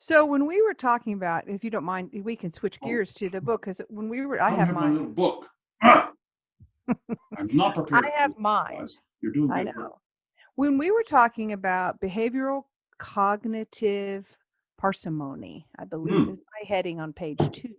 So when we were talking about, if you don't mind, we can switch Oh, gears to the book because when we were, I I don't have have my mine. little book. Ah, I'm not I prepared for have this, mine. guys. You're doing I good work. know. When we were talking about behavioral cognitive parsimony, I believe Hmm. is my heading on page 2.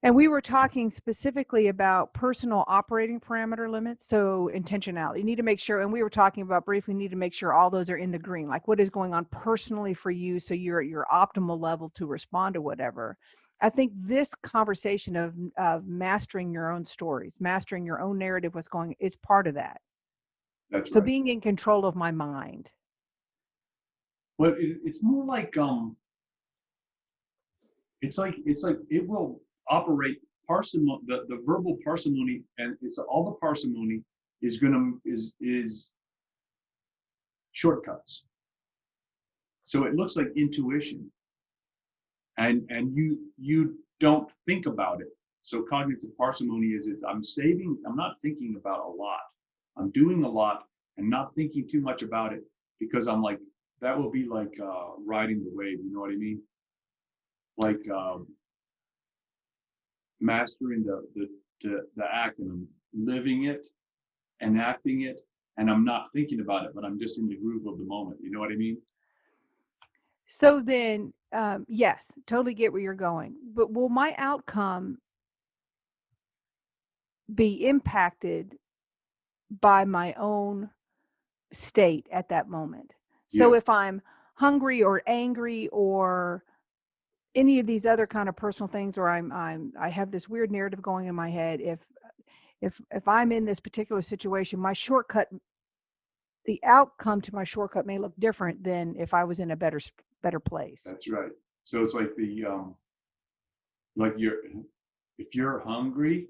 And we were talking specifically about personal operating parameter limits. So intentionality. You need to make sure, and we were talking about briefly, need to make sure all those are in the green, like what is going on personally for you so you're at your optimal level to respond to whatever. I think this conversation of mastering your own stories, mastering your own narrative, what's going is part of that. That's So right. being in control of my mind. But it's more like it's like it will operate parsimony. The verbal parsimony, and it's all the parsimony is shortcuts. So it looks like intuition, and you don't think about it. So cognitive parsimony is it I'm not thinking about a lot. I'm doing a lot and not thinking too much about it because I'm like, that will be like riding the wave, you know what I mean? Like mastering the act, and I'm living it and acting it, and I'm not thinking about it, but I'm just in the groove of the moment. You know what I mean? So then, yes, totally get where you're going. But will my outcome be impacted by my own state at that moment? So Yeah. if I'm hungry or angry or any of these other kind of personal things, or I have this weird narrative going in my head, if I'm in this particular situation, my shortcut, the outcome to my shortcut may look different than if I was in a better place. That's right. So it's like like if you're hungry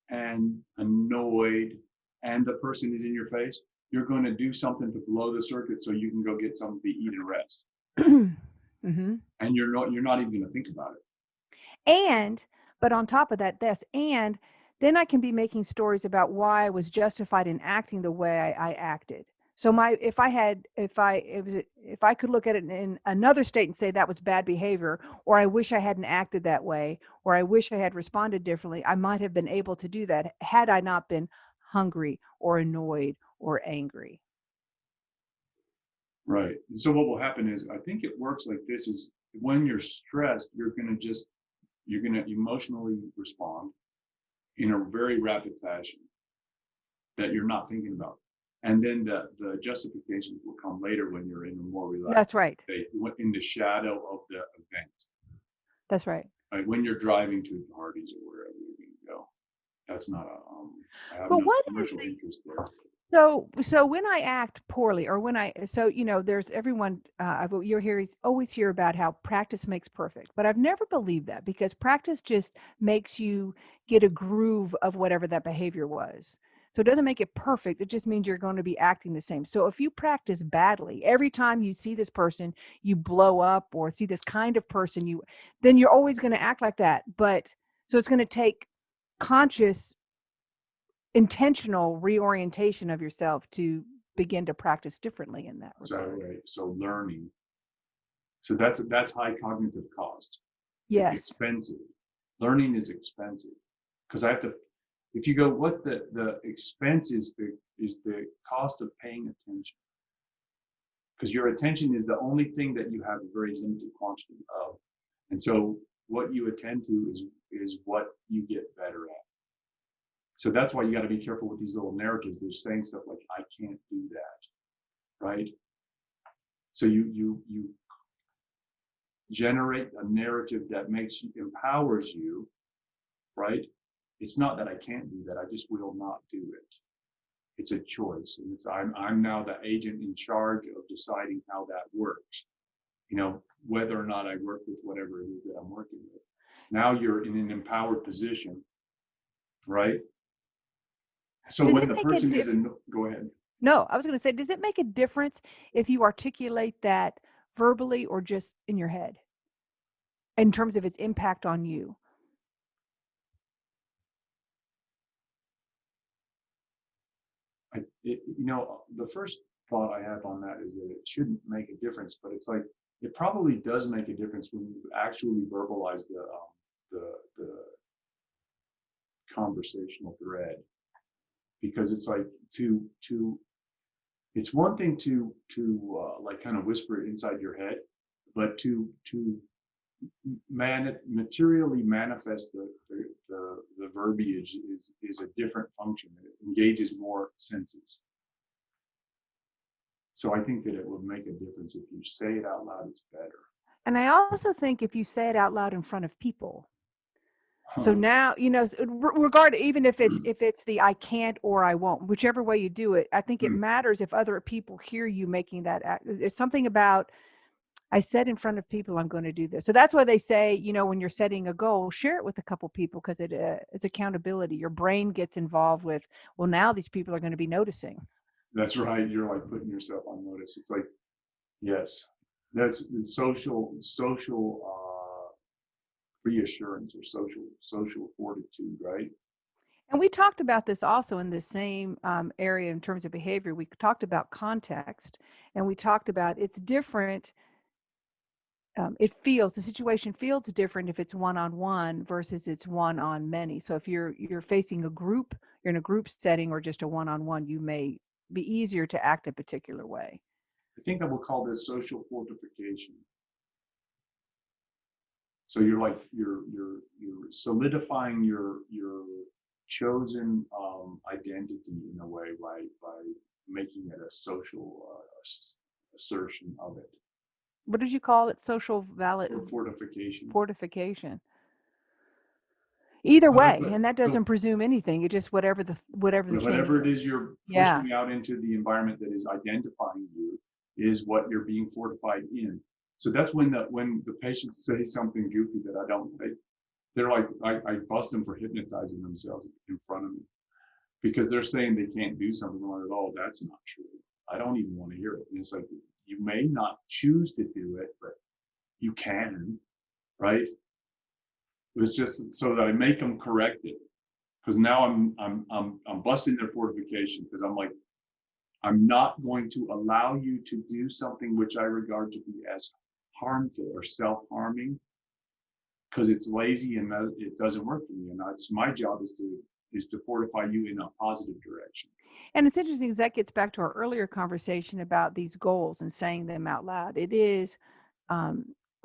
and annoyed and the person is in your face, you're going to do something to blow the circuit so you can go get something to eat and rest. Hmm. And you're not even going to think about it. And, but on top of that, and then I can be making stories about why I was justified in acting the way I acted. So if I could look at it in another state and say that was bad behavior, or I wish I hadn't acted that way, or I wish I had responded differently, I might have been able to do that had I not been hungry or annoyed or angry. Right. And so what will happen is, I think it works like this: is when you're stressed, you're going to emotionally respond in a very rapid fashion that you're not thinking about. And then the justifications will come later when you're in a more relaxed That's right. state, in the shadow of the event. That's right. Right? When you're driving to parties or wherever you're going to go, that's not I have But no what is commercial interest there. so when I act poorly, or there's everyone, you'll always hear about how practice makes perfect, but I've never believed that, because practice just makes you get a groove of whatever that behavior was. So it doesn't make it perfect. It just means you're going to be acting the same. So if you practice badly, every time you see this person, you blow up, or see this kind of person, then you're always going to act like that. But so it's going to take conscious, intentional reorientation of yourself to begin to practice differently in that So regard. right. So learning. So that's high cognitive cost. It's Yes, expensive. Learning is expensive because I have to. If you go, what the expense is the cost of paying attention, because your attention is the only thing that you have a very limited quantity of, and so what you attend to is what you get better at. So that's why you got to be careful with these little narratives. They're saying stuff like, "I can't do that," right? So you generate a narrative that empowers you, right? It's not that I can't do that. I just will not do it. It's a choice, and I'm now the agent in charge of deciding how that works. Whether or not I work with whatever it is that I'm working with. Now you're in an empowered position, right? So does when it the make a person is difference? in, go ahead. No, I was going to say, does it make a difference if you articulate that verbally or just in your head in terms of its impact on you? The first thought I have on that is that it shouldn't make a difference, but it's like it probably does make a difference when you actually verbalize the conversational thread, because it's like to it's one thing to like kind of whisper it inside your head, but to materially manifest the verbiage is a different function. It engages more senses. So I think that it would make a difference if you say it out loud. It's better. And I also think if you say it out loud in front of people. So now, you know, regard, even if it's the I can't or I won't, whichever way you do it, I think it matters if other people hear you making that act. It's something about, I said in front of people, I'm going to do this. So that's why they say, you know, when you're setting a goal, share it with a couple people, because it's accountability. Your brain gets involved with, well, now these people are going to be noticing. That's right. You're like putting yourself on notice. It's like, yes, that's social reassurance or social fortitude, right? And we talked about this also in this same area in terms of behavior. We talked about context, and we talked about it's different. The situation feels different if it's one-on-one versus it's one-on-many. So if you're facing a group, you're in a group setting, or just a one-on-one, you may be easier to act a particular way. I think I will call this social fortification. So you're like you're solidifying your chosen identity in a way by making it a social assertion of it. What did you call it? Social Fortification. Fortification. Either way, and that doesn't presume anything. It's just whatever the whatever thing it is you're pushing out into the environment that is identifying you is what you're being fortified in. So that's when the patients say something goofy that I don't like, they're like, I bust them for hypnotizing themselves in front of me, because they're saying they can't do something. I'm like, oh, that's not true. I don't even want to hear it. And it's like, you may not choose to do it, but you can, right? It's just so that I make them correct it, because now I'm busting their fortification, because I'm like, I'm not going to allow you to do something which I regard to be as harmful or self-harming, because it's lazy and it doesn't work for me. And it's my job is to fortify you in a positive direction. And it's interesting because that gets back to our earlier conversation about these goals and saying them out loud. It is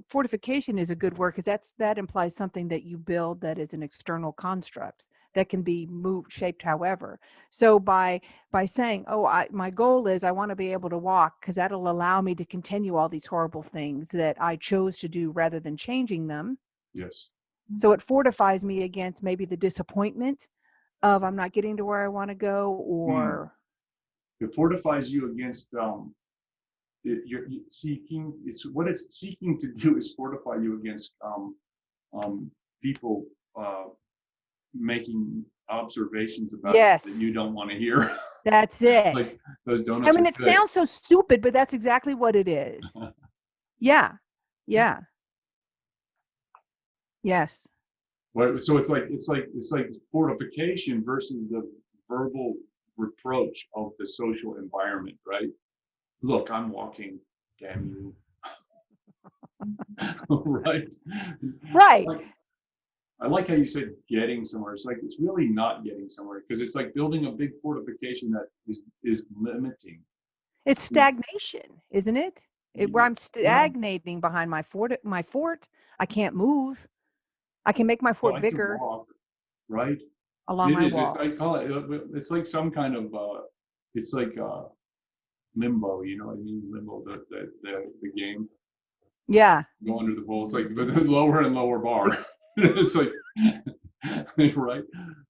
fortification is a good word, because that implies something that you build that is an external construct that can be moved, shaped however. So by saying, oh, my goal is I want to be able to walk, because that'll allow me to continue all these horrible things that I chose to do rather than changing them. Yes. So it fortifies me against maybe the disappointment of I'm not getting to where I want to go, or it fortifies you against you're seeking. It's what it's seeking to do is fortify you against people making observations about yes, that you don't want to hear. That's it. Like those donuts. I mean, it sounds so stupid, but that's exactly what it is. Yeah. Yes. So it's like fortification versus the verbal reproach of the social environment, right? Look, I'm walking, damn you. Right. I like how you said getting somewhere. It's like, it's really not getting somewhere, because it's like building a big fortification that is limiting. It's stagnation, isn't it? Where I'm stagnating behind my fort. I can't move. I can make my fort bigger. Walk, right? Along my walls. I call it. It's like some kind of. It's like limbo. You know what I mean? Limbo. The game. Yeah. Go under the bowl. It's like the lower and lower bar. It's like, right?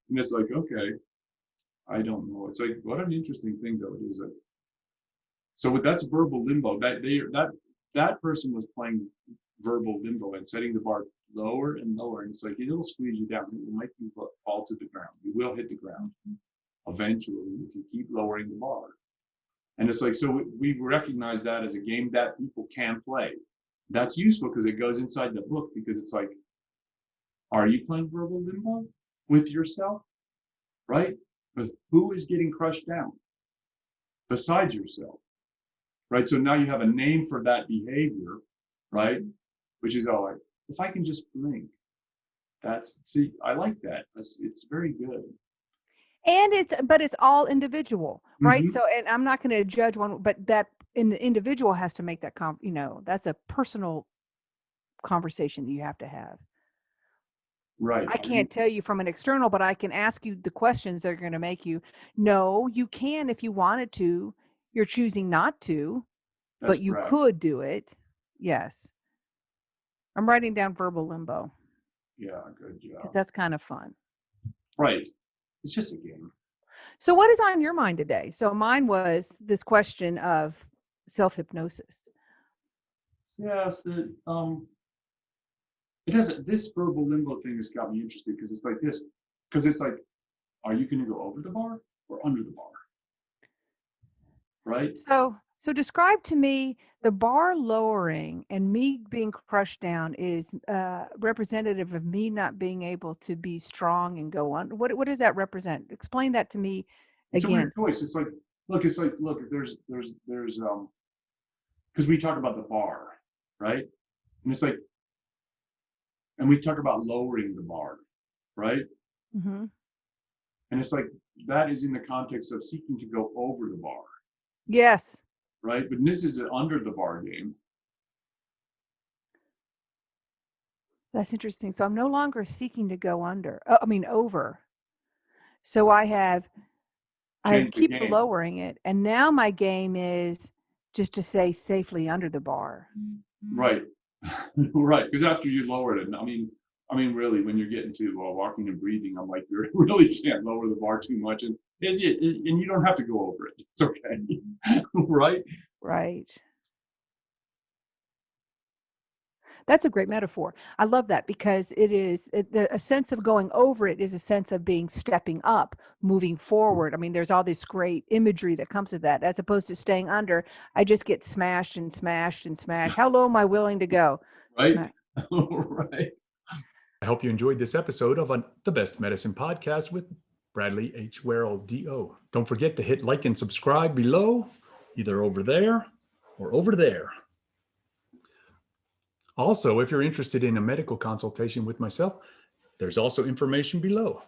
And it's like, okay, I don't know. It's like, what an interesting thing though it is. So that's verbal limbo. That person was playing verbal limbo and setting the bar lower and lower, and it's like it'll squeeze you down. It will make you fall to the ground. You will hit the ground eventually if you keep lowering the bar. And it's like, so we recognize that as a game that people can play. That's useful because it goes inside the book, because it's like, are you playing verbal limbo with yourself, right? But who is getting crushed down besides yourself, right? So now you have a name for that behavior, right? Which is all like, if I can just blink, see, I like that. It's very good. And but it's all individual, right? Mm-hmm. So, and I'm not going to judge one, but that an individual has to make that that's a personal conversation that you have to have. Right. I can't tell you from an external, but I can ask you the questions that are going to make you know you can if you wanted to. You're choosing not to, That's but you correct. could do it. Yes. I'm writing down verbal limbo Yeah, good because job. that's kind of fun. Right. It's just a game. So, what is on your mind today? So, mine was this question of self-hypnosis. Yes, it doesn't. This verbal limbo thing has got me interested because it's like this. Because it's like, are you going to go over the bar or under the bar? Right. So describe to me the bar lowering and me being crushed down is representative of me not being able to be strong and go on. What does that represent? Explain that to me It's a weird again. choice. It's like, look, there's because we talk about the bar, right? And it's like, and we talk about lowering the bar, right? Mm-hmm. And it's like that is in the context of seeking to go over the bar, Yes, right? But this is an under the bar game. that's interesting. So I'm no longer seeking to go under. Over. So I Change the keep game, lowering it, and now my game is just to stay safely under the bar. right? Right. Because after you lower it, I mean, really, when you're getting to walking and breathing, I'm like, you really can't lower the bar too much, and you don't have to go over it. It's okay, right? Right. That's a great metaphor. I love that because a sense of going over it is a sense of being stepping up, moving forward. I mean, there's all this great imagery that comes with that, as opposed to staying under. I just get smashed and smashed and smashed. How low am I willing to go? Right, Smash. right. I hope you enjoyed this episode of The Best Medicine Podcast with Bradley H. Werrell, D.O. Don't forget to hit like and subscribe below, either over there or over there. Also, if you're interested in a medical consultation with myself, there's also information below.